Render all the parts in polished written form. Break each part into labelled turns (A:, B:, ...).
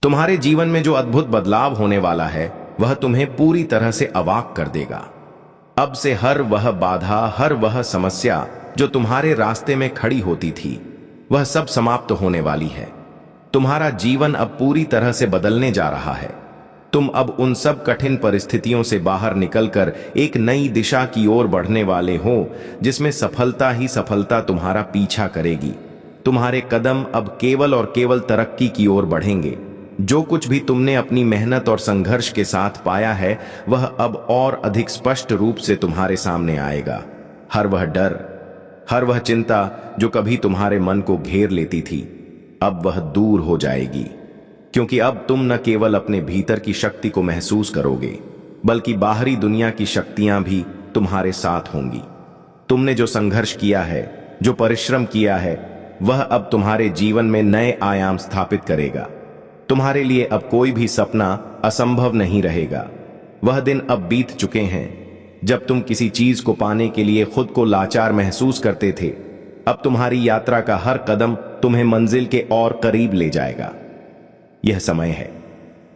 A: तुम्हारे जीवन में जो अद्भुत बदलाव होने वाला है वह तुम्हें पूरी तरह से अवाक कर देगा। अब से हर वह बाधा, हर वह समस्या जो तुम्हारे रास्ते में खड़ी होती थी, वह सब समाप्त होने वाली है। तुम्हारा जीवन अब पूरी तरह से बदलने जा रहा है। तुम अब उन सब कठिन परिस्थितियों से बाहर निकलकर एक नई दिशा की ओर बढ़ने वाले हो, जिसमें सफलता ही सफलता तुम्हारा पीछा करेगी। तुम्हारे कदम अब केवल और केवल तरक्की की ओर बढ़ेंगे। जो कुछ भी तुमने अपनी मेहनत और संघर्ष के साथ पाया है, वह अब और अधिक स्पष्ट रूप से तुम्हारे सामने आएगा। हर वह डर, हर वह चिंता जो कभी तुम्हारे मन को घेर लेती थी, अब वह दूर हो जाएगी, क्योंकि अब तुम न केवल अपने भीतर की शक्ति को महसूस करोगे, बल्कि बाहरी दुनिया की शक्तियां भी तुम्हारे साथ होंगी। तुमने जो संघर्ष किया है, जो परिश्रम किया है, वह अब तुम्हारे जीवन में नए आयाम स्थापित करेगा। तुम्हारे लिए अब कोई भी सपना असंभव नहीं रहेगा। वह दिन अब बीत चुके हैं जब तुम किसी चीज को पाने के लिए खुद को लाचार महसूस करते थे। अब तुम्हारी यात्रा का हर कदम तुम्हें मंजिल के और करीब ले जाएगा। यह समय है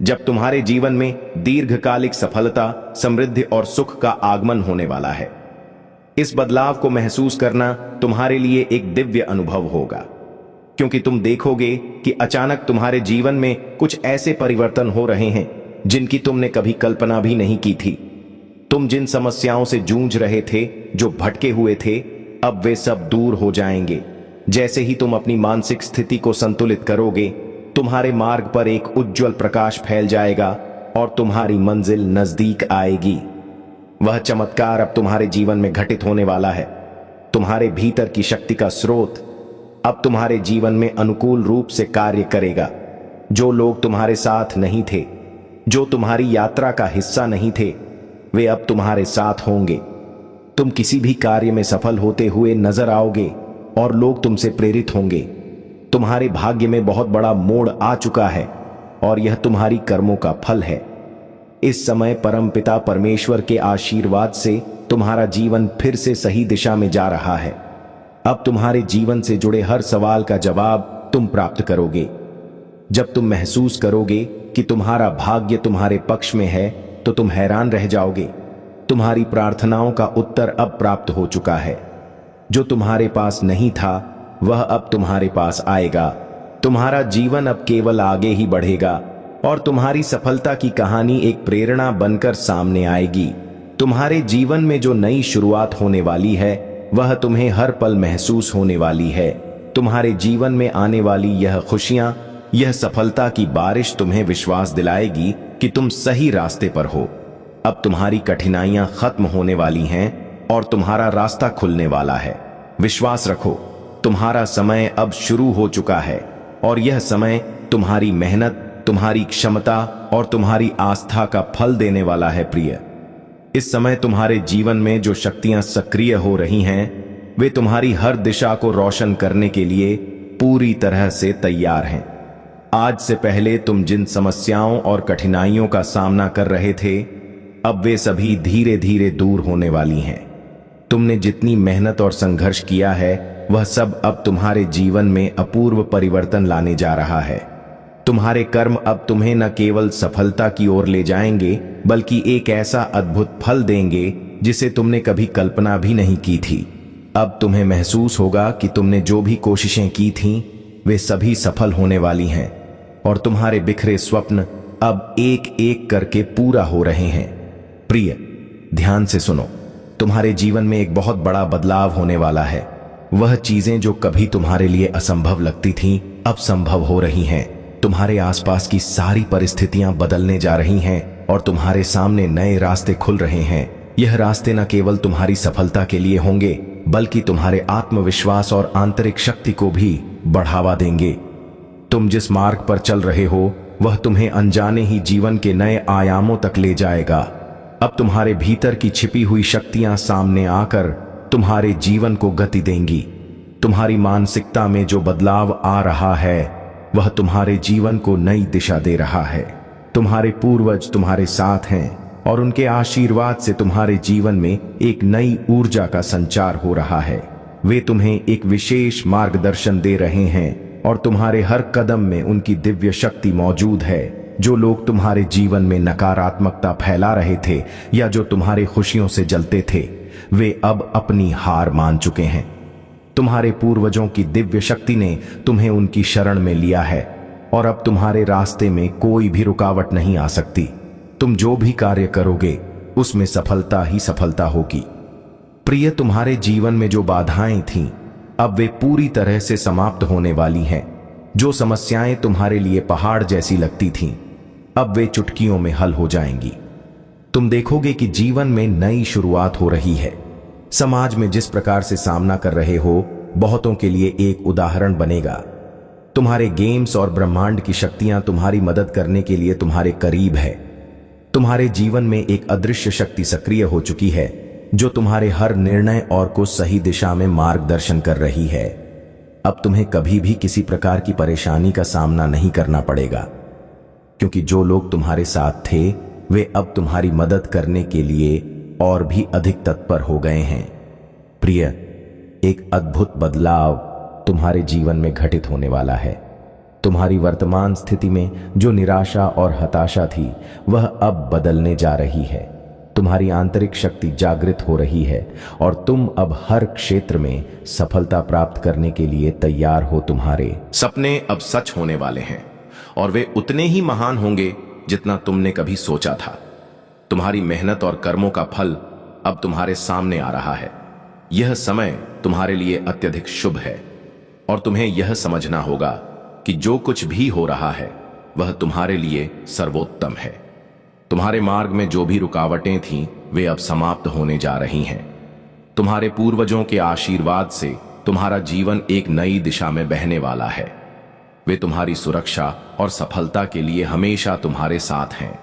A: जब तुम्हारे जीवन में दीर्घकालिक सफलता, समृद्धि और सुख का आगमन होने वाला है। इस बदलाव को महसूस करना तुम्हारे लिए एक दिव्य अनुभव होगा, क्योंकि तुम देखोगे कि अचानक तुम्हारे जीवन में कुछ ऐसे परिवर्तन हो रहे हैं जिनकी तुमने कभी कल्पना भी नहीं की थी। तुम जिन समस्याओं से जूझ रहे थे, जो भटके हुए थे, अब वे सब दूर हो जाएंगे। जैसे ही तुम अपनी मानसिक स्थिति को संतुलित करोगे, तुम्हारे मार्ग पर एक उज्जवल प्रकाश फैल जाएगा और तुम्हारी मंजिल नजदीक आएगी। वह चमत्कार अब तुम्हारे जीवन में घटित होने वाला है। तुम्हारे भीतर की शक्ति का स्रोत अब तुम्हारे जीवन में अनुकूल रूप से कार्य करेगा। जो लोग तुम्हारे साथ नहीं थे, जो तुम्हारी यात्रा का हिस्सा नहीं थे, वे अब तुम्हारे साथ होंगे। तुम किसी भी कार्य में सफल होते हुए नजर आओगे और लोग तुमसे प्रेरित होंगे। तुम्हारे भाग्य में बहुत बड़ा मोड़ आ चुका है और यह तुम्हारी कर्मों का फल है। इस समय परमपिता परमेश्वर के आशीर्वाद से तुम्हारा जीवन फिर से सही दिशा में जा रहा है। अब तुम्हारे जीवन से जुड़े हर सवाल का जवाब तुम प्राप्त करोगे। जब तुम महसूस करोगे कि तुम्हारा भाग्य तुम्हारे पक्ष में है, तो तुम हैरान रह जाओगे। तुम्हारी प्रार्थनाओं का उत्तर अब प्राप्त हो चुका है। जो तुम्हारे पास नहीं था, वह अब तुम्हारे पास आएगा। तुम्हारा जीवन अब केवल आगे ही बढ़ेगा और तुम्हारी सफलता की कहानी एक प्रेरणा बनकर सामने आएगी। तुम्हारे जीवन में जो नई शुरुआत होने वाली है, वह तुम्हें हर पल महसूस होने वाली है। तुम्हारे जीवन में आने वाली यह खुशियां, यह सफलता की बारिश तुम्हें विश्वास दिलाएगी कि तुम सही रास्ते पर हो। अब तुम्हारी कठिनाइयां खत्म होने वाली हैं और तुम्हारा रास्ता खुलने वाला है। विश्वास रखो, तुम्हारा समय अब शुरू हो चुका है और यह समय तुम्हारी मेहनत, तुम्हारी क्षमता और तुम्हारी आस्था का फल देने वाला है। प्रिय, इस समय तुम्हारे जीवन में जो शक्तियां सक्रिय हो रही हैं, वे तुम्हारी हर दिशा को रोशन करने के लिए पूरी तरह से तैयार हैं। आज से पहले तुम जिन समस्याओं और कठिनाइयों का सामना कर रहे थे, अब वे सभी धीरे धीरे दूर होने वाली हैं। तुमने जितनी मेहनत और संघर्ष किया है, वह सब अब तुम्हारे जीवन में अपूर्व परिवर्तन लाने जा रहा है। तुम्हारे कर्म अब तुम्हें न केवल सफलता की ओर ले जाएंगे, बल्कि एक ऐसा अद्भुत फल देंगे जिसे तुमने कभी कल्पना भी नहीं की थी। अब तुम्हें महसूस होगा कि तुमने जो भी कोशिशें की थीं, वे सभी सफल होने वाली हैं और तुम्हारे बिखरे स्वप्न अब एक एक करके पूरा हो रहे हैं। प्रिय, ध्यान से सुनो, तुम्हारे जीवन में एक बहुत बड़ा बदलाव होने वाला है। वह चीजें जो कभी तुम्हारे लिए असंभव लगती थीं, अब संभव हो रही हैं। तुम्हारे आसपास की सारी परिस्थितियां बदलने जा रही हैं और तुम्हारे सामने नए रास्ते खुल रहे हैं। यह रास्ते न केवल तुम्हारी सफलता के लिए होंगे, बल्कि तुम्हारे आत्मविश्वास और आंतरिक शक्ति को भी बढ़ावा देंगे। तुम जिस मार्ग पर चल रहे हो, वह तुम्हें अनजाने ही जीवन के नए आयामों तक ले जाएगा। अब तुम्हारे भीतर की छिपी हुई शक्तियां सामने आकर तुम्हारे जीवन को गति देंगी। तुम्हारी मानसिकता में जो बदलाव आ रहा है, वह तुम्हारे जीवन को नई दिशा दे रहा है। तुम्हारे पूर्वज तुम्हारे साथ हैं और उनके आशीर्वाद से तुम्हारे जीवन में एक नई ऊर्जा का संचार हो रहा है। वे तुम्हें एक विशेष मार्गदर्शन दे रहे हैं और तुम्हारे हर कदम में उनकी दिव्य शक्ति मौजूद है। जो लोग तुम्हारे जीवन में नकारात्मकता फैला रहे थे या जो तुम्हारे खुशियों से जलते थे, वे अब अपनी हार मान चुके हैं। तुम्हारे पूर्वजों की दिव्य शक्ति ने तुम्हें उनकी शरण में लिया है और अब तुम्हारे रास्ते में कोई भी रुकावट नहीं आ सकती। तुम जो भी कार्य करोगे उसमें सफलता ही सफलता होगी। प्रिय, तुम्हारे जीवन में जो बाधाएं थीं, अब वे पूरी तरह से समाप्त होने वाली हैं। जो समस्याएं तुम्हारे लिए पहाड़ जैसी लगती थीं, अब वे चुटकियों में हल हो जाएंगी। तुम देखोगे कि जीवन में नई शुरुआत हो रही है। समाज में जिस प्रकार से सामना कर रहे हो, बहुतों के लिए एक उदाहरण बनेगा। तुम्हारे गेम्स और ब्रह्मांड की शक्तियां तुम्हारी मदद करने के लिए तुम्हारे करीब है। तुम्हारे जीवन में एक अदृश्य शक्ति सक्रिय हो चुकी है जो तुम्हारे हर निर्णय और को सही दिशा में मार्गदर्शन कर रही है। अब तुम्हें कभी भी किसी प्रकार की परेशानी का सामना नहीं करना पड़ेगा, क्योंकि जो लोग तुम्हारे साथ थे वे अब तुम्हारी मदद करने के लिए और भी अधिक तत्पर हो गए हैं। प्रिय, एक अद्भुत बदलाव तुम्हारे जीवन में घटित होने वाला है। तुम्हारी वर्तमान स्थिति में जो निराशा और हताशा थी, वह अब बदलने जा रही है। तुम्हारी आंतरिक शक्ति जागृत हो रही है और तुम अब हर क्षेत्र में सफलता प्राप्त करने के लिए तैयार हो। तुम्हारे
B: सपने अब सच होने वाले हैं और वे उतने ही महान होंगे जितना तुमने कभी सोचा था। तुम्हारी मेहनत और कर्मों का फल अब तुम्हारे सामने आ रहा है। यह समय तुम्हारे लिए अत्यधिक शुभ है और तुम्हें यह समझना होगा कि जो कुछ भी हो रहा है वह तुम्हारे लिए सर्वोत्तम है। तुम्हारे मार्ग में जो भी रुकावटें थीं, वे अब समाप्त होने जा रही हैं। तुम्हारे पूर्वजों के आशीर्वाद से तुम्हारा जीवन एक नई दिशा में बहने वाला है। वे तुम्हारी सुरक्षा और सफलता के लिए हमेशा तुम्हारे साथ हैं।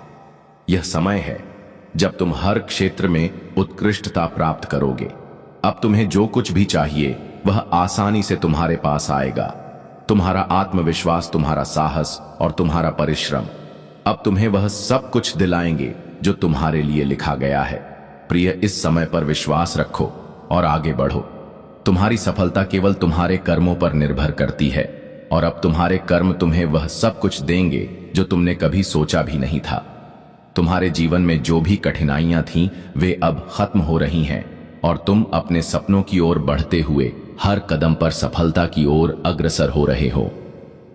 B: यह समय है जब तुम हर क्षेत्र में उत्कृष्टता प्राप्त करोगे। अब तुम्हें जो कुछ भी चाहिए वह आसानी से तुम्हारे पास आएगा। तुम्हारा आत्मविश्वास, तुम्हारा साहस और तुम्हारा परिश्रम अब तुम्हें वह सब कुछ दिलाएंगे जो तुम्हारे लिए लिखा गया है। प्रिय, इस समय पर विश्वास रखो और आगे बढ़ो। तुम्हारी सफलता केवल तुम्हारे कर्मों पर निर्भर करती है और अब तुम्हारे कर्म तुम्हें वह सब कुछ देंगे जो तुमने कभी सोचा भी नहीं था। तुम्हारे जीवन में जो भी कठिनाइयां थीं, वे अब खत्म हो रही हैं और तुम अपने सपनों की ओर बढ़ते हुए हर कदम पर सफलता की ओर अग्रसर हो रहे हो।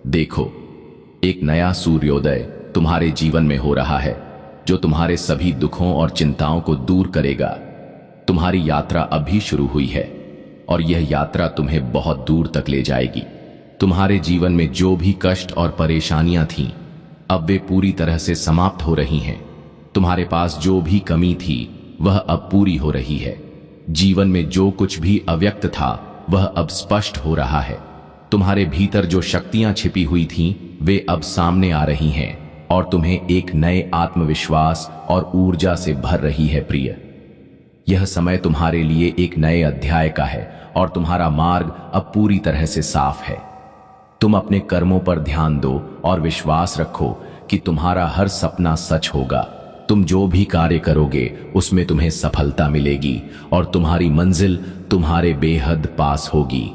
B: देखो, एक नया सूर्योदय तुम्हारे जीवन में हो रहा है जो तुम्हारे सभी दुखों और चिंताओं को दूर करेगा। तुम्हारी यात्रा अभी शुरू हुई है और यह यात्रा तुम्हें बहुत दूर तक ले जाएगी। तुम्हारे जीवन में जो भी कष्ट और परेशानियां थीं, अब वे पूरी तरह से समाप्त हो रही हैं। तुम्हारे पास जो भी कमी थी वह अब पूरी हो रही है। जीवन में जो कुछ भी अव्यक्त था वह अब स्पष्ट हो रहा है। तुम्हारे भीतर जो शक्तियां छिपी हुई थीं, वे अब सामने आ रही हैं और तुम्हें एक नए आत्मविश्वास और ऊर्जा से भर रही है। प्रिय, यह समय तुम्हारे लिए एक नए अध्याय का है और तुम्हारा मार्ग अब पूरी तरह से साफ है। तुम अपने कर्मों पर ध्यान दो और विश्वास रखो कि तुम्हारा हर सपना सच होगा। तुम जो भी कार्य करोगे उसमें तुम्हें सफलता मिलेगी और तुम्हारी मंजिल तुम्हारे बेहद पास होगी।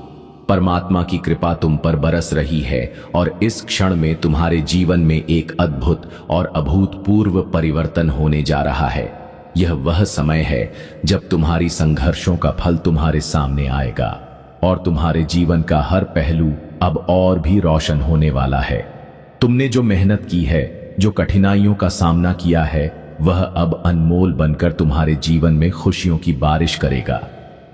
B: परमात्मा की कृपा तुम पर बरस रही है और इस क्षण में तुम्हारे जीवन में एक अद्भुत और अभूतपूर्व परिवर्तन होने जा रहा है। यह वह समय है जब तुम्हारी संघर्षों का फल तुम्हारे सामने आएगा और तुम्हारे जीवन का हर पहलू अब और भी रोशन होने वाला है। तुमने जो मेहनत की है, जो कठिनाइयों का सामना किया है, वह अब अनमोल बनकर तुम्हारे जीवन में खुशियों की बारिश करेगा।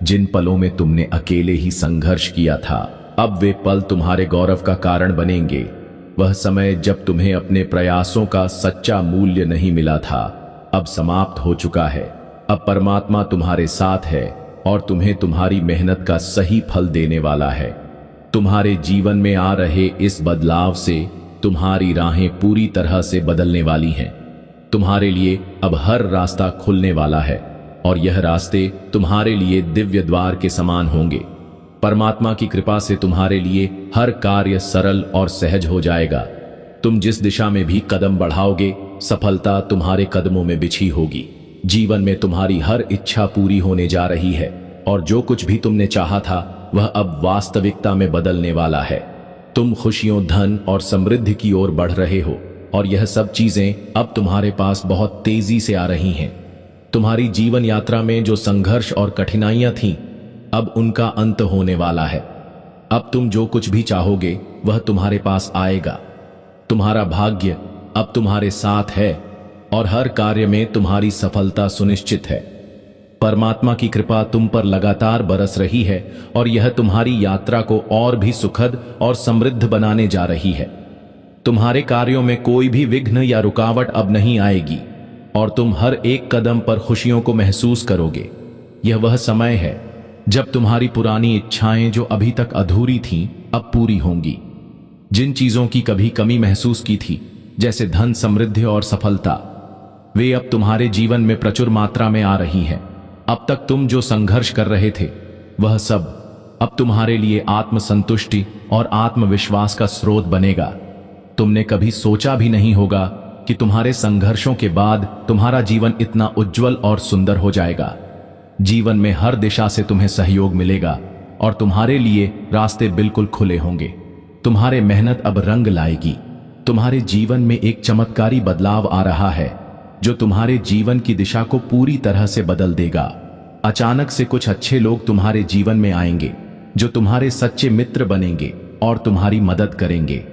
B: जिन पलों में तुमने अकेले ही संघर्ष किया था, अब वे पल तुम्हारे गौरव का कारण बनेंगे। वह समय जब तुम्हें अपने प्रयासों का सच्चा मूल्य नहीं मिला था, अब समाप्त हो चुका है। अब परमात्मा तुम्हारे साथ है और तुम्हें तुम्हारी मेहनत का सही फल देने वाला है। तुम्हारे जीवन में आ रहे इस बदलाव से तुम्हारी राहें पूरी तरह से बदलने वाली हैं। तुम्हारे लिए अब हर रास्ता खुलने वाला है और यह रास्ते तुम्हारे लिए दिव्य द्वार के समान होंगे। परमात्मा की कृपा से तुम्हारे लिए हर कार्य सरल और सहज हो जाएगा। तुम जिस दिशा में भी कदम बढ़ाओगे, सफलता तुम्हारे कदमों में बिछी होगी। जीवन में तुम्हारी हर इच्छा पूरी होने जा रही है और जो कुछ भी तुमने चाहा था वह अब वास्तविकता में बदलने वाला है।
C: तुम खुशियों, धन और समृद्धि की ओर बढ़ रहे हो और यह सब चीजें अब तुम्हारे पास बहुत तेजी से आ रही हैं। तुम्हारी जीवन यात्रा में जो संघर्ष और कठिनाइयां थीं, अब उनका अंत होने वाला है। अब तुम जो कुछ भी चाहोगे वह तुम्हारे पास आएगा। तुम्हारा भाग्य अब तुम्हारे साथ है और हर कार्य में तुम्हारी सफलता सुनिश्चित है। परमात्मा की कृपा तुम पर लगातार बरस रही है और यह तुम्हारी यात्रा को और भी सुखद और समृद्ध बनाने जा रही है। तुम्हारे कार्यों में कोई भी विघ्न या रुकावट अब नहीं आएगी और तुम हर एक कदम पर खुशियों को महसूस करोगे। यह वह समय है जब तुम्हारी पुरानी इच्छाएं जो अभी तक अधूरी थीं, अब पूरी होंगी। जिन चीजों की कभी कमी महसूस की थी, जैसे धन, समृद्धि और सफलता, वे अब तुम्हारे जीवन में प्रचुर मात्रा में आ रही हैं। अब तक तुम जो संघर्ष कर रहे थे, वह सब अब तुम्हारे लिए आत्मसंतुष्टि और आत्मविश्वास का स्रोत बनेगा। तुमने कभी सोचा भी नहीं होगा कि तुम्हारे संघर्षों के बाद तुम्हारा जीवन इतना उज्जवल और सुंदर हो जाएगा। जीवन में हर दिशा से तुम्हें सहयोग मिलेगा और तुम्हारे लिए रास्ते बिल्कुल खुले होंगे। तुम्हारे मेहनत अब रंग लाएगी। तुम्हारे जीवन में एक चमत्कारी बदलाव आ रहा है जो तुम्हारे जीवन की दिशा को पूरी तरह से बदल देगा। अचानक से कुछ अच्छे लोग तुम्हारे जीवन में आएंगे जो तुम्हारे सच्चे मित्र बनेंगे और तुम्हारी मदद करेंगे।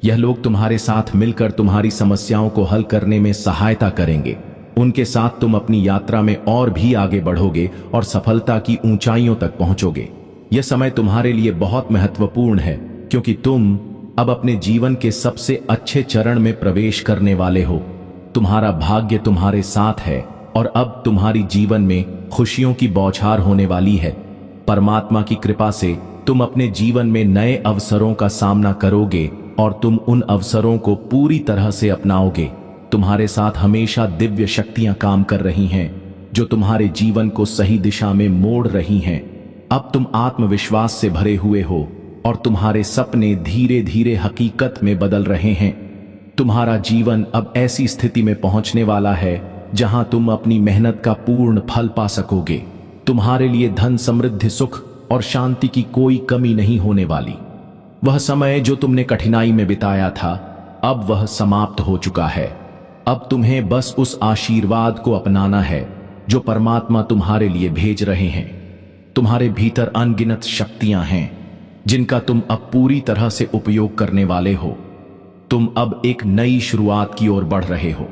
C: यह लोग तुम्हारे साथ मिलकर तुम्हारी समस्याओं को हल करने में सहायता करेंगे। उनके साथ तुम अपनी यात्रा में और भी आगे बढ़ोगे और सफलता की ऊंचाइयों तक पहुंचोगे। यह समय तुम्हारे लिए बहुत महत्वपूर्ण है क्योंकि तुम अब अपने जीवन के सबसे अच्छे चरण में प्रवेश करने वाले हो। तुम्हारा भाग्य तुम्हारे साथ है और अब तुम्हारी जीवन में खुशियों की बौछार होने वाली है। परमात्मा की कृपा से तुम अपने जीवन में नए अवसरों का सामना करोगे और तुम उन अवसरों को पूरी तरह से अपनाओगे। तुम्हारे साथ हमेशा दिव्य शक्तियां काम कर रही हैं जो तुम्हारे जीवन को सही दिशा में मोड़ रही हैं। अब तुम आत्मविश्वास से भरे हुए हो और तुम्हारे सपने धीरे धीरे हकीकत में बदल रहे हैं। तुम्हारा जीवन अब ऐसी स्थिति में पहुंचने वाला है जहां तुम अपनी मेहनत का पूर्ण फल पा सकोगे। तुम्हारे लिए धन, समृद्धि, सुख और शांति की कोई कमी नहीं होने वाली। वह समय जो तुमने कठिनाई में बिताया था, अब वह समाप्त हो चुका है। अब तुम्हें बस उस आशीर्वाद को अपनाना है जो परमात्मा तुम्हारे लिए भेज रहे हैं। तुम्हारे भीतर अनगिनत शक्तियां हैं जिनका तुम अब पूरी तरह से उपयोग करने वाले हो। तुम अब एक नई शुरुआत की ओर बढ़ रहे हो।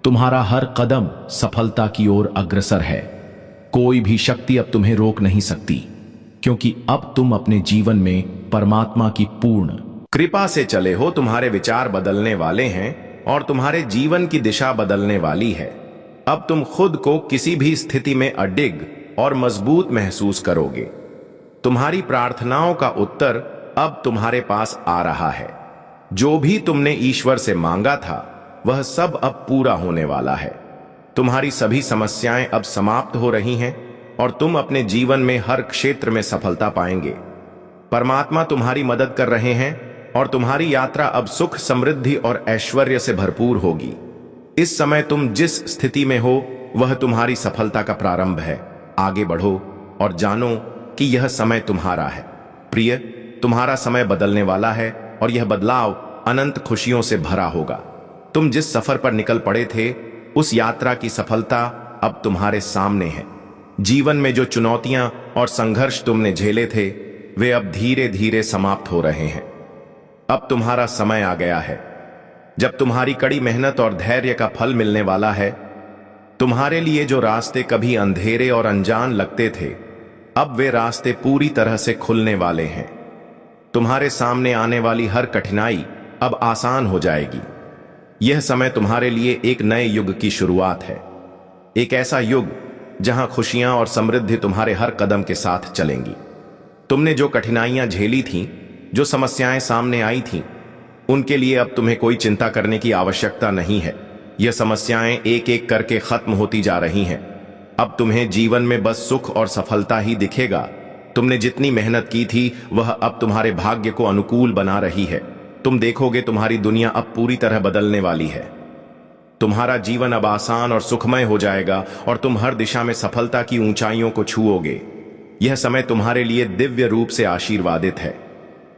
C: तुम्हारा हर कदम सफलता की ओर अग्रसर है। कोई भी शक्ति अब तुम्हें रोक नहीं सकती क्योंकि अब तुम अपने जीवन में परमात्मा की पूर्ण
A: कृपा से चले हो। तुम्हारे विचार बदलने वाले हैं और तुम्हारे जीवन की दिशा बदलने वाली है। अब तुम खुद को किसी भी स्थिति में अडिग और मजबूत महसूस करोगे। तुम्हारी प्रार्थनाओं का उत्तर अब तुम्हारे पास आ रहा है। जो भी तुमने ईश्वर से मांगा था वह सब अब पूरा होने वाला है। तुम्हारी सभी समस्याएं अब समाप्त हो रही हैं और तुम अपने जीवन में हर क्षेत्र में सफलता पाएंगे। परमात्मा तुम्हारी मदद कर रहे हैं और तुम्हारी यात्रा अब सुख, समृद्धि और ऐश्वर्य से भरपूर होगी। इस समय तुम जिस स्थिति में हो वह तुम्हारी सफलता का प्रारंभ है। आगे बढ़ो और जानो कि यह समय तुम्हारा है। प्रिय, तुम्हारा समय बदलने वाला है और यह बदलाव अनंत खुशियों से भरा होगा। तुम जिस सफर पर निकल पड़े थे, उस यात्रा की सफलता अब तुम्हारे सामने है। जीवन में जो चुनौतियां और संघर्ष तुमने झेले थे, वे अब धीरे धीरे समाप्त हो रहे हैं। अब तुम्हारा समय आ गया है जब तुम्हारी कड़ी मेहनत और धैर्य का फल मिलने वाला है। तुम्हारे लिए जो रास्ते कभी अंधेरे और अनजान लगते थे, अब वे रास्ते पूरी तरह से खुलने वाले हैं। तुम्हारे सामने आने वाली हर कठिनाई अब आसान हो जाएगी। यह समय तुम्हारे लिए एक नए युग की शुरुआत है। एक ऐसा युग जहां खुशियां और समृद्धि तुम्हारे हर कदम के साथ चलेंगी। तुमने जो कठिनाइयां झेली थीं, जो समस्याएं सामने आई थीं, उनके लिए अब तुम्हें कोई चिंता करने की आवश्यकता नहीं है। यह समस्याएं एक एक करके खत्म होती जा रही हैं। अब तुम्हें जीवन में बस सुख और सफलता ही दिखेगा। तुमने जितनी मेहनत की थी वह अब तुम्हारे भाग्य को अनुकूल बना रही है। तुम देखोगे तुम्हारी दुनिया अब पूरी तरह बदलने वाली है। तुम्हारा जीवन अब आसान और सुखमय हो जाएगा और तुम हर दिशा में सफलता की ऊंचाइयों को छुओगे। यह समय तुम्हारे लिए दिव्य रूप से आशीर्वादित है।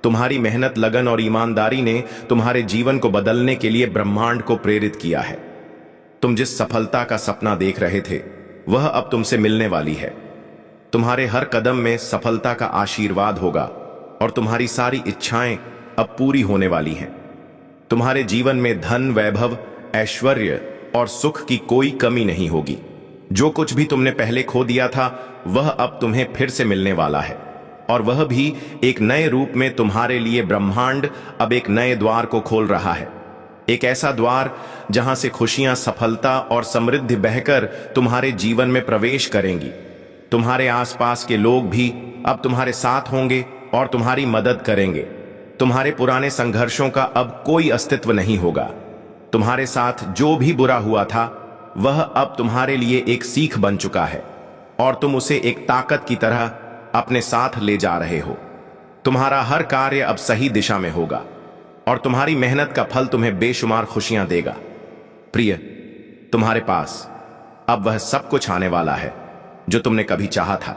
A: तुम्हारी मेहनत, लगन और ईमानदारी ने तुम्हारे जीवन को बदलने के लिए ब्रह्मांड को प्रेरित किया है। तुम जिस सफलता का सपना देख रहे थे वह अब तुमसे मिलने वाली है। तुम्हारे हर कदम में सफलता का आशीर्वाद होगा और तुम्हारी सारी इच्छाएं अब पूरी होने वाली हैं। तुम्हारे जीवन में धन, वैभव, ऐश्वर्य और सुख की कोई कमी नहीं होगी। जो कुछ भी तुमने पहले खो दिया था वह अब तुम्हें फिर से मिलने वाला है, और वह भी एक नए रूप में। तुम्हारे लिए ब्रह्मांड अब एक नए द्वार को खोल रहा है, एक ऐसा द्वार जहां से खुशियां, सफलता और समृद्धि बहकर तुम्हारे जीवन में प्रवेश करेंगी। तुम्हारे आसपास के लोग भी अब तुम्हारे साथ होंगे और तुम्हारी मदद करेंगे। तुम्हारे पुराने संघर्षों का अब कोई अस्तित्व नहीं होगा। तुम्हारे साथ जो भी बुरा हुआ था वह अब तुम्हारे लिए एक सीख बन चुका है और तुम उसे एक ताकत की तरह अपने साथ ले जा रहे हो। तुम्हारा हर कार्य अब सही दिशा में होगा और तुम्हारी मेहनत का फल तुम्हें बेशुमार खुशियां देगा। प्रिय, तुम्हारे पास अब वह सब कुछ आने वाला है जो तुमने कभी चाहा था।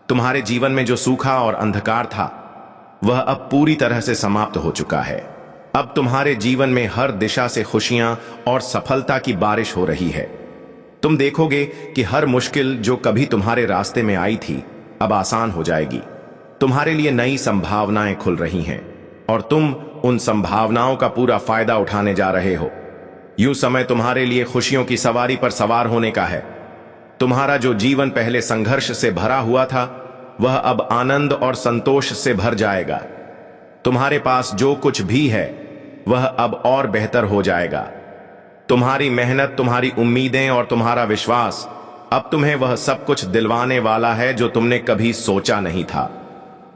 A: तुम्हारे जीवन में जो सूखा और अंधकार था वह अब पूरी तरह से समाप्त हो चुका है। अब तुम्हारे जीवन में हर दिशा से खुशियां और सफलता की बारिश हो रही है। तुम देखोगे कि हर मुश्किल जो कभी तुम्हारे रास्ते में आई थी अब आसान हो जाएगी। तुम्हारे लिए नई संभावनाएं खुल रही हैं और तुम उन संभावनाओं का पूरा फायदा उठाने जा रहे हो। यूं समय तुम्हारे लिए खुशियों की सवारी पर सवार होने का है। तुम्हारा जो जीवन पहले संघर्ष से भरा हुआ था वह अब आनंद और संतोष से भर जाएगा। तुम्हारे पास जो कुछ भी है वह अब और बेहतर हो जाएगा। तुम्हारी मेहनत, तुम्हारी उम्मीदें और तुम्हारा विश्वास अब तुम्हें वह सब कुछ दिलवाने वाला है जो तुमने कभी सोचा नहीं था।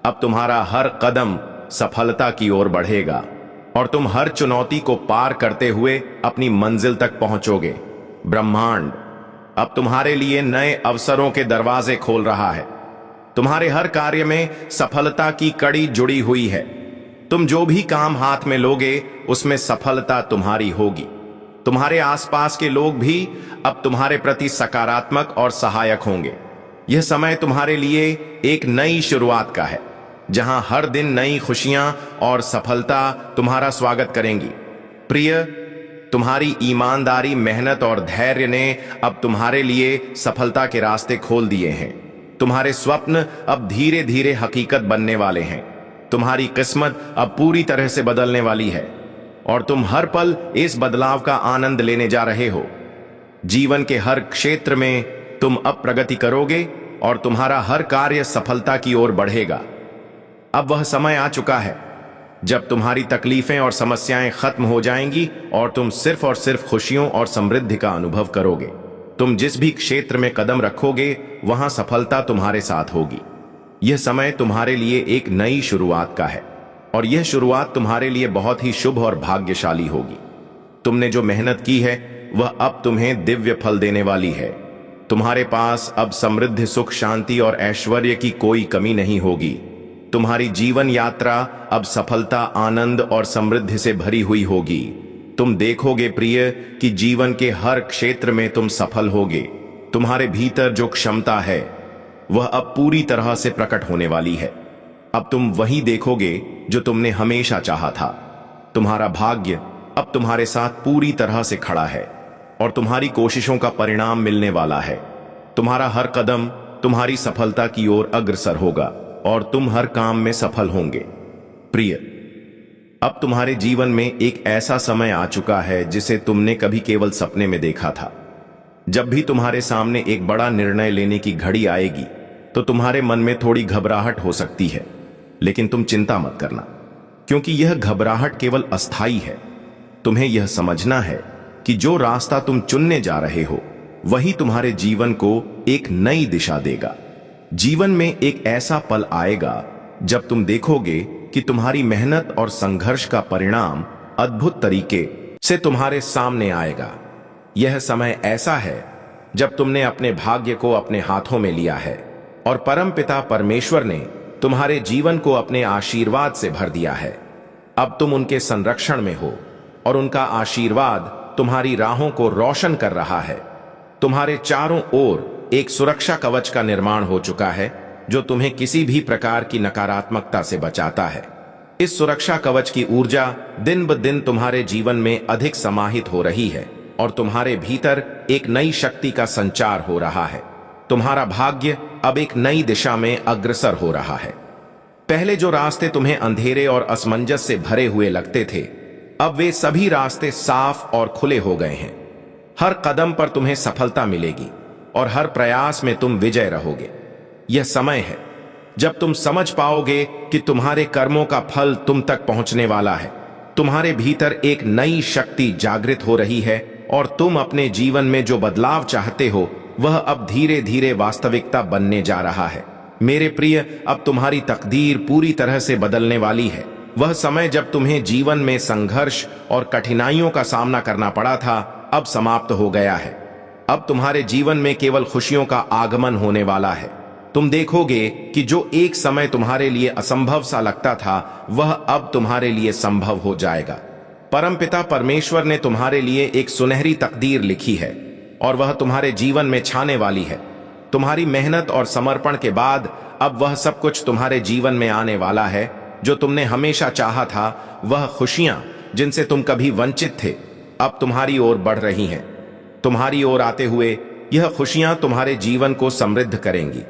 A: अब तुम्हारा हर कदम सफलता की ओर बढ़ेगा और तुम हर चुनौती को पार करते हुए अपनी मंजिल तक पहुंचोगे। ब्रह्मांड अब तुम्हारे लिए नए अवसरों के दरवाजे खोल रहा है। तुम्हारे हर कार्य में सफलता की कड़ी जुड़ी हुई है। तुम जो भी काम हाथ में लोगे उसमें सफलता तुम्हारी होगी। तुम्हारे आसपास के लोग भी अब तुम्हारे प्रति सकारात्मक और सहायक होंगे। यह समय तुम्हारे लिए एक नई शुरुआत का है जहां हर दिन नई खुशियां और सफलता तुम्हारा स्वागत करेंगी। प्रिय, तुम्हारी ईमानदारी, मेहनत और धैर्य ने अब तुम्हारे लिए सफलता के रास्ते खोल दिए हैं। तुम्हारे स्वप्न अब धीरे धीरे हकीकत बनने वाले हैं। तुम्हारी किस्मत अब पूरी तरह से बदलने वाली है और तुम हर पल इस बदलाव का आनंद लेने जा रहे हो। जीवन के हर क्षेत्र में तुम अब प्रगति करोगे और तुम्हारा हर कार्य सफलता की ओर बढ़ेगा। अब वह समय आ चुका है जब तुम्हारी तकलीफें और समस्याएं खत्म हो जाएंगी और तुम सिर्फ और सिर्फ खुशियों और समृद्धि का अनुभव करोगे। तुम जिस भी क्षेत्र में कदम रखोगे वहां सफलता तुम्हारे साथ होगी। यह समय तुम्हारे लिए एक नई शुरुआत का है और यह शुरुआत तुम्हारे लिए बहुत ही शुभ और भाग्यशाली होगी। तुमने जो मेहनत की है वह अब तुम्हें दिव्य फल देने वाली है। तुम्हारे पास अब समृद्धि, सुख, शांति और ऐश्वर्य की कोई कमी नहीं होगी। तुम्हारी जीवन यात्रा अब सफलता, आनंद और समृद्धि से भरी हुई होगी। तुम देखोगे प्रिय कि जीवन के हर क्षेत्र में तुम सफल होगे। तुम्हारे भीतर जो क्षमता है वह अब पूरी तरह से प्रकट होने वाली है। अब तुम वही देखोगे जो तुमने हमेशा चाहा था। तुम्हारा भाग्य अब तुम्हारे साथ पूरी तरह से खड़ा है और तुम्हारी कोशिशों का परिणाम मिलने वाला है। तुम्हारा हर कदम तुम्हारी सफलता की ओर अग्रसर होगा और तुम हर काम में सफल होंगे। प्रिय, अब तुम्हारे जीवन में एक ऐसा समय आ चुका है जिसे तुमने कभी केवल सपने में देखा था। जब भी तुम्हारे सामने एक बड़ा निर्णय लेने की घड़ी आएगी तो तुम्हारे मन में थोड़ी घबराहट हो सकती है, लेकिन तुम चिंता मत करना, क्योंकि यह घबराहट केवल अस्थायी है। तुम्हें यह समझना है कि जो रास्ता तुम चुनने जा रहे हो वही तुम्हारे जीवन को एक नई दिशा देगा। जीवन में एक ऐसा पल आएगा जब तुम देखोगे कि तुम्हारी मेहनत और संघर्ष का परिणाम अद्भुत तरीके से तुम्हारे सामने आएगा। यह समय ऐसा है जब तुमने अपने भाग्य को अपने हाथों में लिया है और परमपिता परमेश्वर ने तुम्हारे जीवन को अपने आशीर्वाद से भर दिया है। अब तुम उनके संरक्षण में हो और उनका आशीर्वाद तुम्हारी राहों को रोशन कर रहा है। तुम्हारे चारों ओर एक सुरक्षा कवच का निर्माण हो चुका है जो तुम्हें किसी भी प्रकार की नकारात्मकता से बचाता है। इस सुरक्षा कवच की ऊर्जा दिन ब दिन तुम्हारे जीवन में अधिक समाहित हो रही है और तुम्हारे भीतर एक नई शक्ति का संचार हो रहा है। तुम्हारा भाग्य अब एक नई दिशा में अग्रसर हो रहा है। पहले जो रास्ते तुम्हें अंधेरे और असमंजस से भरे हुए लगते थे, अब वे सभी रास्ते साफ और खुले हो गए हैं। हर कदम पर तुम्हें सफलता मिलेगी और हर प्रयास में तुम विजय रहोगे। यह समय है जब तुम समझ पाओगे कि तुम्हारे कर्मों का फल तुम तक पहुंचने वाला है। तुम्हारे भीतर एक नई शक्ति जागृत हो रही है और तुम अपने जीवन में जो बदलाव चाहते हो वह अब धीरे धीरे वास्तविकता बनने जा रहा है। मेरे प्रिय, अब तुम्हारी तकदीर पूरी तरह से बदलने वाली है। वह समय जब तुम्हें जीवन में संघर्ष और कठिनाइयों का सामना करना पड़ा था, अब समाप्त हो गया है। अब तुम्हारे जीवन में केवल खुशियों का आगमन होने वाला है। तुम देखोगे कि जो एक समय तुम्हारे लिए असंभव सा लगता था, वह अब तुम्हारे लिए संभव हो जाएगा। परमपिता परमेश्वर ने तुम्हारे लिए एक सुनहरी तकदीर लिखी है और वह तुम्हारे जीवन में छाने वाली है। तुम्हारी मेहनत और समर्पण के बाद अब वह सब कुछ तुम्हारे जीवन में आने वाला है जो तुमने हमेशा चाहा था। वह खुशियां जिनसे तुम कभी वंचित थे, अब तुम्हारी ओर बढ़ रही हैं। तुम्हारी ओर आते हुए यह खुशियां तुम्हारे जीवन को समृद्ध करेंगी।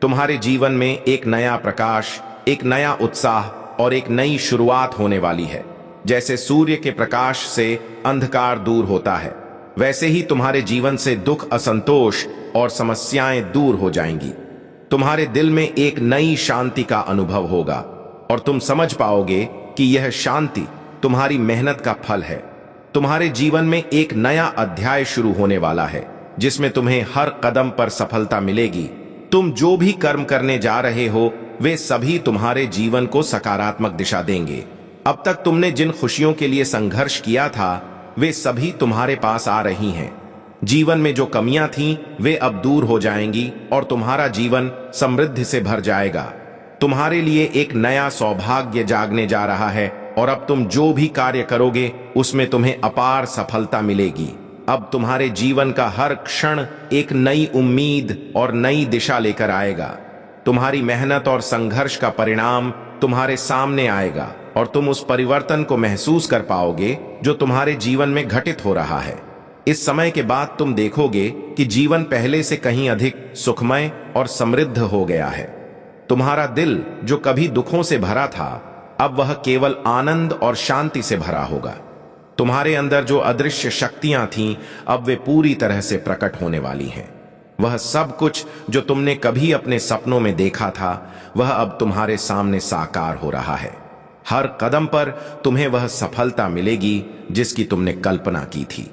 A: तुम्हारे जीवन में एक नया प्रकाश, एक नया उत्साह और एक नई शुरुआत होने वाली है। जैसे सूर्य के प्रकाश से अंधकार दूर होता है, वैसे ही तुम्हारे जीवन से दुख, असंतोष और समस्याएं दूर हो जाएंगी। तुम्हारे दिल में एक नई शांति का अनुभव होगा और तुम समझ पाओगे कि यह शांति तुम्हारी मेहनत का फल है। तुम्हारे जीवन में एक नया अध्याय शुरू होने वाला है जिसमें तुम्हें हर कदम पर सफलता मिलेगी। तुम जो भी कर्म करने जा रहे हो, वे सभी तुम्हारे जीवन को सकारात्मक दिशा देंगे। अब तक तुमने जिन खुशियों के लिए संघर्ष किया था, वे सभी तुम्हारे पास आ रही हैं। जीवन में जो कमियां थीं, वे अब दूर हो जाएंगी और तुम्हारा जीवन समृद्धि से भर जाएगा। तुम्हारे लिए एक नया सौभाग्य जागने जा रहा है और अब तुम जो भी कार्य करोगे उसमें तुम्हें अपार सफलता मिलेगी। अब तुम्हारे जीवन का हर क्षण एक नई उम्मीद और नई दिशा लेकर आएगा। तुम्हारी मेहनत और संघर्ष का परिणाम तुम्हारे सामने आएगा और तुम उस परिवर्तन को महसूस कर पाओगे जो तुम्हारे जीवन में घटित हो रहा है। इस समय के बाद तुम देखोगे कि जीवन पहले से कहीं अधिक सुखमय और समृद्ध हो गया है। तुम्हारा दिल जो कभी दुखों से भरा था, अब वह केवल आनंद और शांति से भरा होगा। तुम्हारे अंदर जो अदृश्य शक्तियां थीं, अब वे पूरी तरह से प्रकट होने वाली हैं। वह सब कुछ जो तुमने कभी अपने सपनों में देखा था, वह अब तुम्हारे सामने साकार हो रहा है। हर कदम पर तुम्हें वह सफलता मिलेगी जिसकी तुमने कल्पना की थी।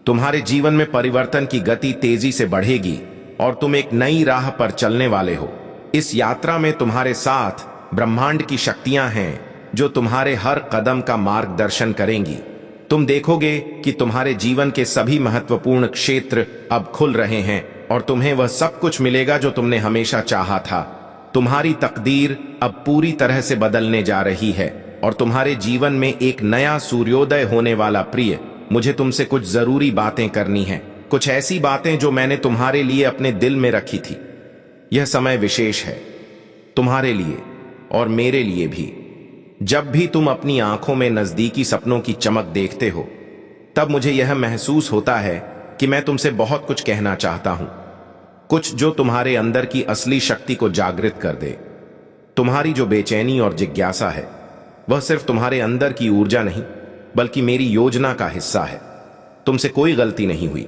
A: तुम्हारे जीवन में परिवर्तन की गति तेजी से बढ़ेगी और तुम एक नई राह पर चलने वाले हो। इस यात्रा में तुम्हारे साथ ब्रह्मांड की शक्तियां हैं जो तुम्हारे हर कदम का मार्गदर्शन करेंगी। तुम देखोगे कि तुम्हारे जीवन के सभी महत्वपूर्ण क्षेत्र अब खुल रहे हैं और तुम्हें वह सब कुछ मिलेगा जो तुमने हमेशा चाहा था। तुम्हारी तकदीर अब पूरी तरह से बदलने जा रही है और तुम्हारे जीवन में एक नया सूर्योदय होने वाला। प्रिय, मुझे तुमसे कुछ जरूरी बातें करनी हैं, कुछ ऐसी बातें जो मैंने तुम्हारे लिए अपने दिल में रखी थी। यह समय विशेष है तुम्हारे लिए और मेरे लिए भी। जब भी तुम अपनी आंखों में नजदीकी सपनों की चमक देखते हो, तब मुझे यह महसूस होता है कि मैं तुमसे बहुत कुछ कहना चाहता हूं, कुछ जो तुम्हारे अंदर की असली शक्ति को जागृत कर दे। तुम्हारी जो बेचैनी और जिज्ञासा है, वह सिर्फ तुम्हारे अंदर की ऊर्जा नहीं, बल्कि मेरी योजना का हिस्सा है। तुमसे कोई गलती नहीं हुई।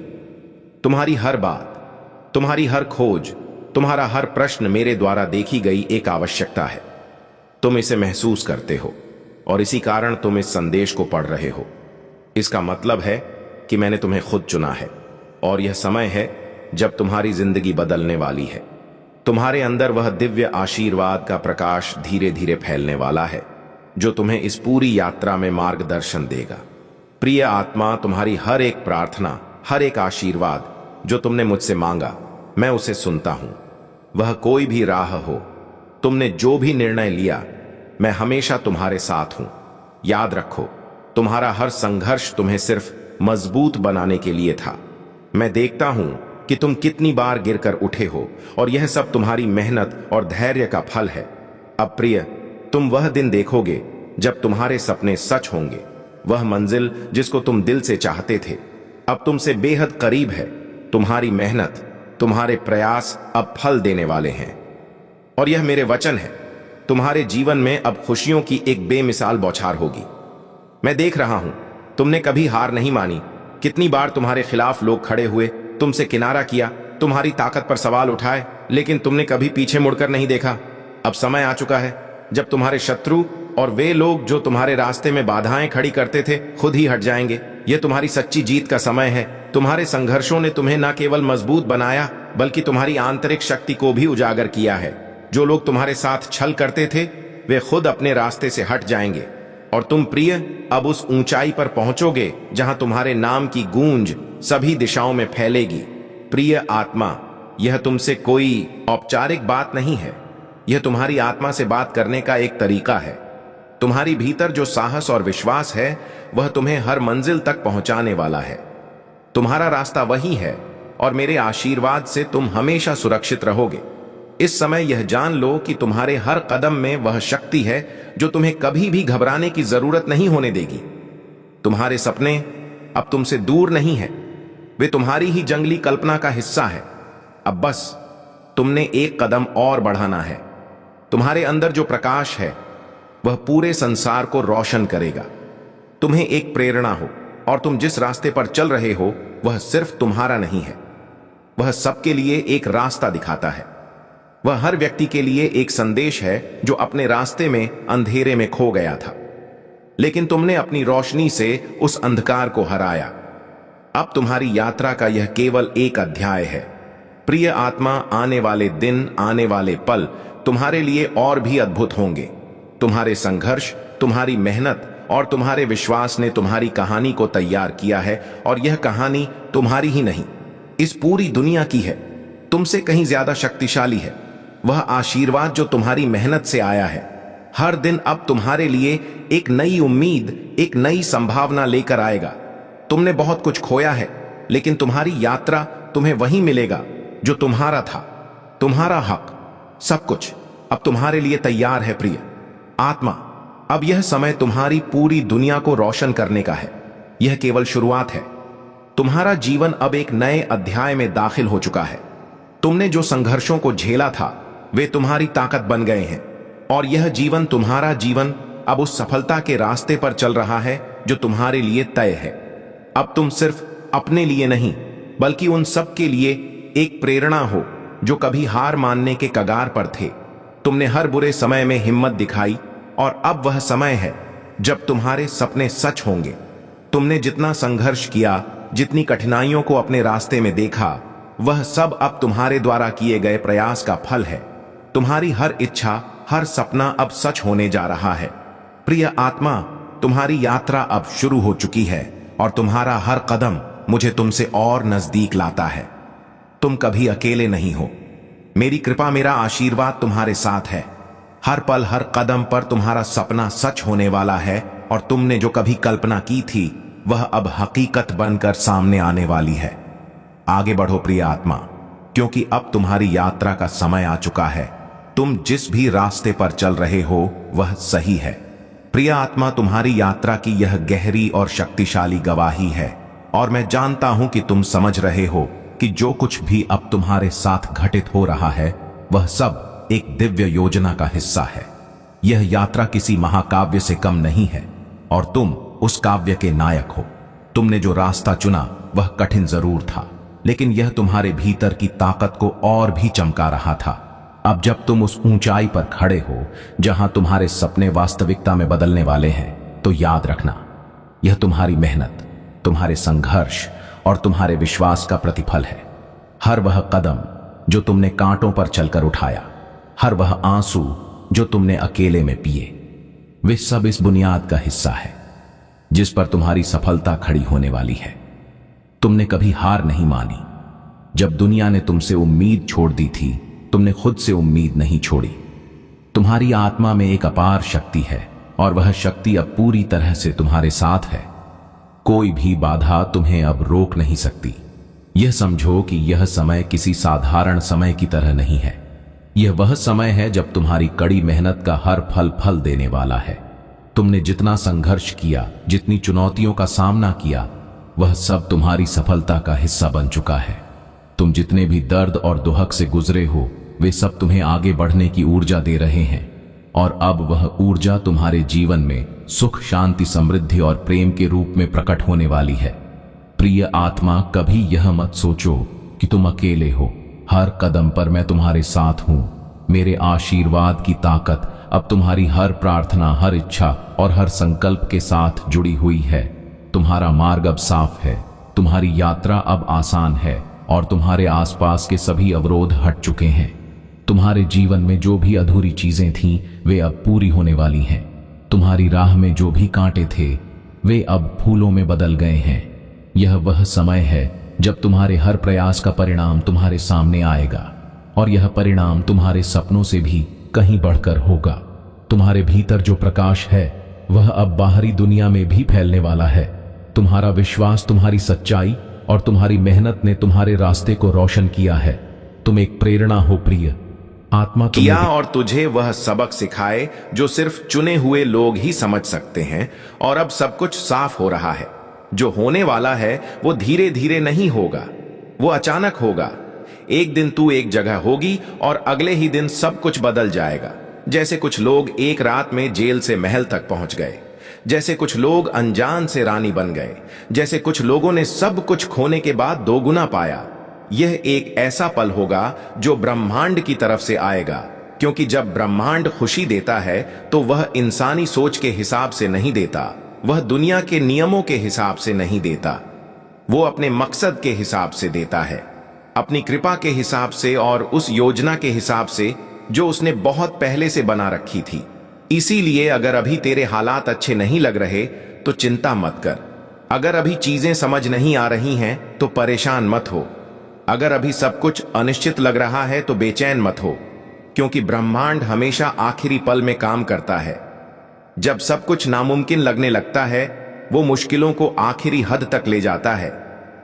A: तुम्हारी हर बात, तुम्हारी हर खोज, तुम्हारा हर प्रश्न मेरे द्वारा देखी गई एक आवश्यकता है। तुम इसे महसूस करते हो और इसी कारण तुम इस संदेश को पढ़ रहे हो। इसका मतलब है कि मैंने तुम्हें खुद चुना है और यह समय है जब तुम्हारी जिंदगी बदलने वाली है। तुम्हारे अंदर वह दिव्य आशीर्वाद का प्रकाश धीरे धीरे फैलने वाला है जो तुम्हें इस पूरी यात्रा में मार्गदर्शन देगा। प्रिय आत्मा, तुम्हारी हर एक प्रार्थना, हर एक आशीर्वाद जो तुमने मुझसे मांगा, मैं उसे सुनता हूं। वह कोई भी राह हो, तुमने जो भी निर्णय लिया, मैं हमेशा तुम्हारे साथ हूं। याद रखो, तुम्हारा हर संघर्ष तुम्हें सिर्फ मजबूत बनाने के लिए था। मैं देखता हूं कि तुम कितनी बार गिरकर उठे हो और यह सब तुम्हारी मेहनत और धैर्य का फल है। अब प्रिय, तुम वह दिन देखोगे जब तुम्हारे सपने सच होंगे। वह मंजिल जिसको तुम दिल से चाहते थे अब तुमसे बेहद करीब है। तुम्हारी मेहनत, तुम्हारे प्रयास अब फल देने वाले हैं। और यह मेरे वचन है, तुम्हारे जीवन में अब खुशियों की एक बेमिसाल बौछार होगी। मैं देख रहा हूं, तुमने कभी हार नहीं मानी। कितनी बार तुम्हारे खिलाफ लोग खड़े हुए, तुमसे किनारा किया, तुम्हारी ताकत पर सवाल उठाए, लेकिन तुमने कभी पीछे मुड़कर नहीं देखा। अब समय आ चुका है जब तुम्हारे शत्रु और वे लोग जो तुम्हारे रास्ते में बाधाएं खड़ी करते थे खुद ही हट जाएंगे। यह तुम्हारी सच्ची जीत का समय है। तुम्हारे संघर्षों ने तुम्हें न केवल मजबूत बनाया बल्कि तुम्हारी आंतरिक शक्ति को भी उजागर किया है। जो लोग तुम्हारे साथ छल करते थे वे खुद अपने रास्ते से हट जाएंगे और तुम प्रिय अब उस ऊंचाई पर पहुंचोगे जहां तुम्हारे नाम की गूंज सभी दिशाओं में फैलेगी। प्रिय आत्मा, यह तुमसे कोई औपचारिक बात नहीं है, यह तुम्हारी आत्मा से बात करने का एक तरीका है। तुम्हारी भीतर जो साहस और विश्वास है वह तुम्हें हर मंजिल तक पहुंचाने वाला है। तुम्हारा रास्ता वही है और मेरे आशीर्वाद से तुम हमेशा सुरक्षित रहोगे। इस समय यह जान लो कि तुम्हारे हर कदम में वह शक्ति है जो तुम्हें कभी भी घबराने की जरूरत नहीं होने देगी। तुम्हारे सपने अब तुमसे दूर नहीं है, वे तुम्हारी ही जंगली कल्पना का हिस्सा है। अब बस तुमने एक कदम और बढ़ाना है। तुम्हारे अंदर जो प्रकाश है वह पूरे संसार को रोशन करेगा। तुम्हें एक प्रेरणा हो और तुम जिस रास्ते पर चल रहे हो वह सिर्फ तुम्हारा नहीं है, वह सबके लिए एक रास्ता दिखाता है। वह हर व्यक्ति के लिए एक संदेश है जो अपने रास्ते में अंधेरे में खो गया था, लेकिन तुमने अपनी रोशनी से उस अंधकार को हराया। अब तुम्हारी यात्रा का यह केवल एक अध्याय है। प्रिय आत्मा, आने वाले दिन, आने वाले पल तुम्हारे लिए और भी अद्भुत होंगे। तुम्हारे संघर्ष, तुम्हारी मेहनत और तुम्हारे विश्वास ने तुम्हारी कहानी को तैयार किया है और यह कहानी तुम्हारी ही नहीं, इस पूरी दुनिया की है। तुमसे कहीं ज्यादा शक्तिशाली है वह आशीर्वाद जो तुम्हारी मेहनत से आया है। हर दिन अब तुम्हारे लिए एक नई उम्मीद, एक नई संभावना लेकर आएगा। तुमने बहुत कुछ खोया है, लेकिन तुम्हारी यात्रा तुम्हें वही मिलेगा जो तुम्हारा था। तुम्हारा हक, सब कुछ अब तुम्हारे लिए तैयार है। प्रिय आत्मा, अब यह समय तुम्हारी पूरी दुनिया को रोशन करने का है। यह केवल शुरुआत है। तुम्हारा जीवन अब एक नए अध्याय में दाखिल हो चुका है। तुमने जो संघर्षों को झेला था वे तुम्हारी ताकत बन गए हैं और यह जीवन, तुम्हारा जीवन अब उस सफलता के रास्ते पर चल रहा है जो तुम्हारे लिए तय है। अब तुम सिर्फ अपने लिए नहीं बल्कि उन सब के लिए एक प्रेरणा हो जो कभी हार मानने के कगार पर थे। तुमने हर बुरे समय में हिम्मत दिखाई और अब वह समय है जब तुम्हारे सपने सच होंगे। तुमने जितना संघर्ष किया, जितनी कठिनाइयों को अपने रास्ते में देखा, वह सब अब तुम्हारे द्वारा किए गए प्रयास का फल है। तुम्हारी हर इच्छा, हर सपना अब सच होने जा रहा है। प्रिय आत्मा, तुम्हारी यात्रा अब शुरू हो चुकी है और तुम्हारा हर कदम मुझे तुमसे और नजदीक लाता है। तुम कभी अकेले नहीं हो। मेरी कृपा, मेरा आशीर्वाद तुम्हारे साथ है। हर पल, हर कदम पर तुम्हारा सपना सच होने वाला है और तुमने जो कभी कल्पना की थी वह अब हकीकत बनकर सामने आने वाली है। आगे बढ़ो प्रिय आत्मा, क्योंकि अब तुम्हारी यात्रा का समय आ चुका है। तुम जिस भी रास्ते पर चल रहे हो वह सही है। प्रिय आत्मा, तुम्हारी यात्रा की यह गहरी और शक्तिशाली गवाही है और मैं जानता हूं कि तुम समझ रहे हो कि जो कुछ भी अब तुम्हारे साथ घटित हो रहा है वह सब एक दिव्य योजना का हिस्सा है। यह यात्रा किसी महाकाव्य से कम नहीं है और तुम उस काव्य के नायक हो। तुमने जो रास्ता चुना वह कठिन जरूर था, लेकिन यह तुम्हारे भीतर की ताकत को और भी चमका रहा था। अब जब तुम उस ऊंचाई पर खड़े हो जहां तुम्हारे सपने वास्तविकता में बदलने वाले हैं, तो याद रखना, यह तुम्हारी मेहनत, तुम्हारे संघर्ष और तुम्हारे विश्वास का प्रतिफल है। हर वह कदम जो तुमने कांटों पर चलकर उठाया, हर वह आंसू जो तुमने अकेले में पिए, वे सब इस बुनियाद का हिस्सा है जिस पर तुम्हारी सफलता खड़ी होने वाली है। तुमने कभी हार नहीं मानी। जब दुनिया ने तुमसे उम्मीद छोड़ दी थी, तुमने खुद से उम्मीद नहीं छोड़ी। तुम्हारी आत्मा में एक अपार शक्ति है और वह शक्ति अब पूरी तरह से तुम्हारे साथ है। कोई भी बाधा तुम्हें अब रोक नहीं सकती। यह समझो कि यह समय किसी साधारण समय की तरह नहीं है। यह वह समय है जब तुम्हारी कड़ी मेहनत का हर फल फल देने वाला है।
C: तुमने जितना संघर्ष किया, जितनी चुनौतियों का सामना किया, वह सब तुम्हारी सफलता का हिस्सा बन चुका है। तुम जितने भी दर्द और दुहक से गुजरे हो, वे सब तुम्हें आगे बढ़ने की ऊर्जा दे रहे हैं। और अब वह ऊर्जा तुम्हारे जीवन में सुख, शांति, समृद्धि और प्रेम के रूप में प्रकट होने वाली है। प्रिय आत्मा, कभी यह मत सोचो कि तुम अकेले हो। हर कदम पर मैं तुम्हारे साथ हूं। मेरे आशीर्वाद की ताकत अब तुम्हारी हर प्रार्थना, हर इच्छा और हर संकल्प के साथ जुड़ी हुई है। तुम्हारा मार्ग अब साफ है, तुम्हारी यात्रा अब आसान है और तुम्हारे आसपास के सभी अवरोध हट चुके हैं। तुम्हारे जीवन में जो भी अधूरी चीजें थीं, वे अब पूरी होने वाली हैं। तुम्हारी राह में जो भी कांटे थे, वे अब फूलों में बदल गए हैं। यह वह समय है जब तुम्हारे हर प्रयास का परिणाम तुम्हारे सामने आएगा और यह परिणाम तुम्हारे सपनों से भी कहीं बढ़कर होगा। तुम्हारे भीतर जो प्रकाश है, वह अब बाहरी दुनिया में भी फैलने वाला है। तुम्हारा विश्वास, तुम्हारी सच्चाई और तुम्हारी मेहनत ने तुम्हारे रास्ते को रोशन किया है। तुम एक प्रेरणा हो प्रिय आत्मा।
A: किया और तुझे वह सबक सिखाए जो सिर्फ चुने हुए लोग ही समझ सकते हैं। और अब सब कुछ साफ हो रहा है। जो होने वाला है वो धीरे धीरे नहीं होगा, वो अचानक होगा। एक दिन तू एक जगह होगी और अगले ही दिन सब कुछ बदल जाएगा। जैसे कुछ लोग एक रात में जेल से महल तक पहुंच गए, जैसे कुछ लोग अनजान से रानी बन गए, जैसे कुछ लोगों ने सब कुछ खोने के बाद दोगुना पाया। यह एक ऐसा पल होगा जो ब्रह्मांड की तरफ से आएगा, क्योंकि जब ब्रह्मांड खुशी देता है तो वह इंसानी सोच के हिसाब से नहीं देता, वह दुनिया के नियमों के हिसाब से नहीं देता। वो अपने मकसद के हिसाब से देता है, अपनी कृपा के हिसाब से और उस योजना के हिसाब से जो उसने बहुत पहले से बना रखी थी। इसीलिए अगर अभी तेरे हालात अच्छे नहीं लग रहे तो चिंता मत कर। अगर अभी चीजें समझ नहीं आ रही हैं तो परेशान मत हो। अगर अभी सब कुछ अनिश्चित लग रहा है तो बेचैन मत हो, क्योंकि ब्रह्मांड हमेशा आखिरी पल में काम करता है। जब सब कुछ नामुमकिन लगने लगता है, वो मुश्किलों को आखिरी हद तक ले जाता है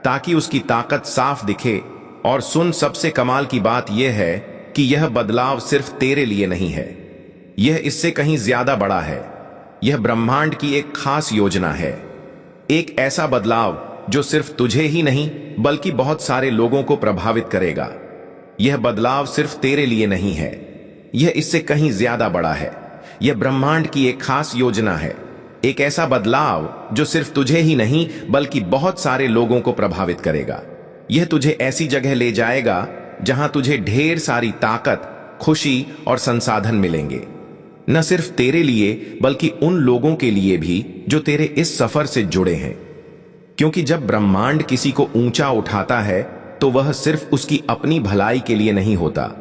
A: ताकि उसकी ताकत साफ दिखे। और सुन, सबसे कमाल की बात यह है कि यह बदलाव सिर्फ तेरे लिए नहीं है, यह इससे कहीं ज्यादा बड़ा है। यह ब्रह्मांड की एक खास योजना है, एक ऐसा बदलाव जो सिर्फ तुझे ही नहीं बल्कि बहुत सारे लोगों को प्रभावित करेगा। यह बदलाव सिर्फ तेरे लिए नहीं है, यह इससे कहीं ज्यादा बड़ा है। यह ब्रह्मांड की एक खास योजना है, एक ऐसा बदलाव जो सिर्फ तुझे ही नहीं बल्कि बहुत सारे लोगों को प्रभावित करेगा। यह तुझे ऐसी जगह ले जाएगा जहां तुझे ढेर सारी ताकत, खुशी और संसाधन मिलेंगे, न सिर्फ तेरे लिए बल्कि उन लोगों के लिए भी जो तेरे इस सफर से जुड़े हैं। क्योंकि जब ब्रह्मांड किसी को ऊंचा उठाता है तो वह सिर्फ उसकी अपनी भलाई के लिए नहीं होता,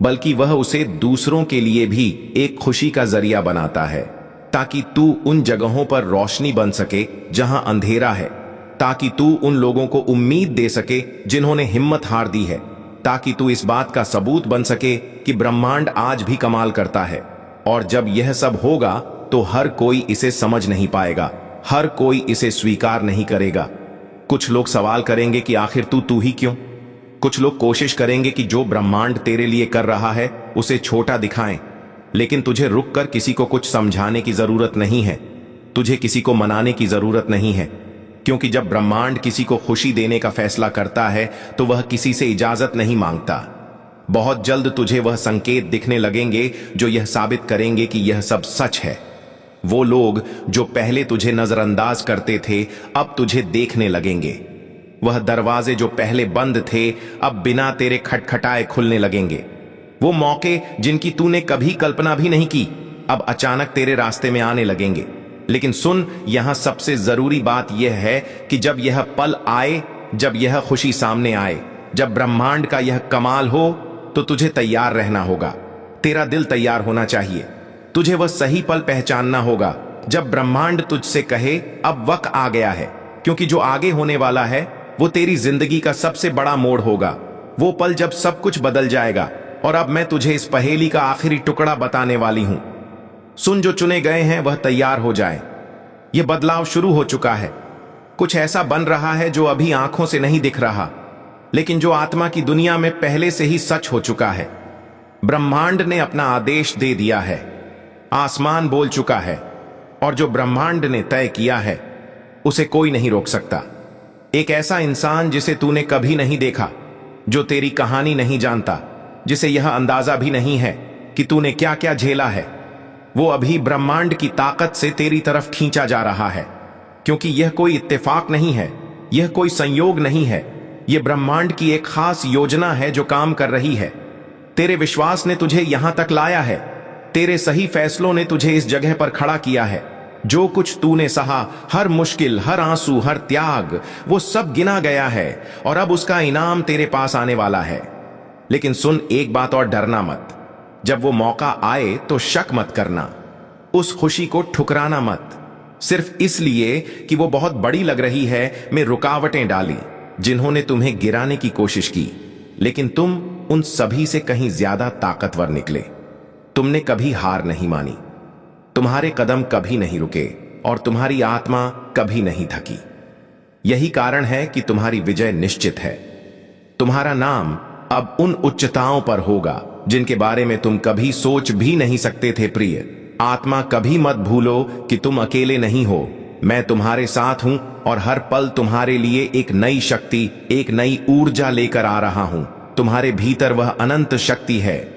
A: बल्कि वह उसे दूसरों के लिए भी एक खुशी का जरिया बनाता है, ताकि तू उन जगहों पर रोशनी बन सके जहां अंधेरा है, ताकि तू उन लोगों को उम्मीद दे सके जिन्होंने हिम्मत हार दी है, ताकि तू इस बात का सबूत बन सके कि ब्रह्मांड आज भी कमाल करता है। और जब यह सब होगा तो हर कोई इसे समझ नहीं पाएगा, हर कोई इसे स्वीकार नहीं करेगा। कुछ लोग सवाल करेंगे कि आखिर तू ही क्यों? कुछ लोग कोशिश करेंगे कि जो ब्रह्मांड तेरे लिए कर रहा है उसे छोटा दिखाएं। लेकिन तुझे रुककर किसी को कुछ समझाने की जरूरत नहीं है, तुझे किसी को मनाने की जरूरत नहीं है, क्योंकि जब ब्रह्मांड किसी को खुशी देने का फैसला करता है तो वह किसी से इजाजत नहीं मांगता। बहुत जल्द तुझे वह संकेत दिखने लगेंगे जो यह साबित करेंगे कि यह सब सच है। वो लोग जो पहले तुझे नजरअंदाज करते थे अब तुझे देखने लगेंगे। वह दरवाजे जो पहले बंद थे अब बिना तेरे खटखटाए खुलने लगेंगे। वो मौके जिनकी तूने कभी कल्पना भी नहीं की अब अचानक तेरे रास्ते में आने लगेंगे। लेकिन सुन, यहां सबसे जरूरी बात यह है कि जब यह पल आए, जब यह खुशी सामने आए, जब ब्रह्मांड का यह कमाल हो, तो तुझे तैयार रहना होगा। तेरा दिल तैयार होना चाहिए। तुझे वह सही पल पहचानना होगा जब ब्रह्मांड तुझसे कहे अब वक्त आ गया है, क्योंकि जो आगे होने वाला है वो तेरी जिंदगी का सबसे बड़ा मोड़ होगा। वो पल जब सब कुछ बदल जाएगा। और अब मैं तुझे इस पहेली का आखिरी टुकड़ा बताने वाली हूं। सुन, जो चुने गए हैं वह तैयार हो जाएं। यह बदलाव शुरू हो चुका है। कुछ ऐसा बन रहा है जो अभी आंखों से नहीं दिख रहा, लेकिन जो आत्मा की दुनिया में पहले से ही सच हो चुका है। ब्रह्मांड ने अपना आदेश दे दिया है, आसमान बोल चुका है, और जो ब्रह्मांड ने तय किया है उसे कोई नहीं रोक सकता। एक ऐसा इंसान जिसे तूने कभी नहीं देखा, जो तेरी कहानी नहीं जानता, जिसे यह अंदाजा भी नहीं है कि तूने क्या क्या झेला है, वो अभी ब्रह्मांड की ताकत से तेरी तरफ खींचा जा रहा है। क्योंकि यह कोई इत्तेफाक नहीं है, यह कोई संयोग नहीं है, यह ब्रह्मांड की एक खास योजना है जो काम कर रही है। तेरे विश्वास ने तुझे यहां तक लाया है, तेरे सही फैसलों ने तुझे इस जगह पर खड़ा किया है। जो कुछ तूने सहा, हर मुश्किल, हर आंसू, हर त्याग, वो सब गिना गया है और अब उसका इनाम तेरे पास आने वाला है। लेकिन सुन एक बात और, डरना मत। जब वो मौका आए तो शक मत करना, उस खुशी को ठुकराना मत। सिर्फ इसलिए कि वो बहुत बड़ी लग रही है में रुकावटें डाली जिन्होंने तुम्हें गिराने की कोशिश की, लेकिन तुम उन सभी से कहीं ज्यादा ताकतवर निकले। तुमने कभी हार नहीं मानी, तुम्हारे कदम कभी नहीं रुके और तुम्हारी आत्मा कभी नहीं थकी। यही कारण है कि तुम्हारी विजय निश्चित है। तुम्हारा नाम अब उन उच्चताओं पर होगा जिनके बारे में तुम कभी सोच भी नहीं सकते थे। प्रिय आत्मा, कभी मत भूलो कि तुम अकेले नहीं हो। मैं तुम्हारे साथ हूं और हर पल तुम्हारे लिए एक नई शक्ति, एक नई ऊर्जा लेकर आ रहा हूं। तुम्हारे भीतर वह अनंत शक्ति है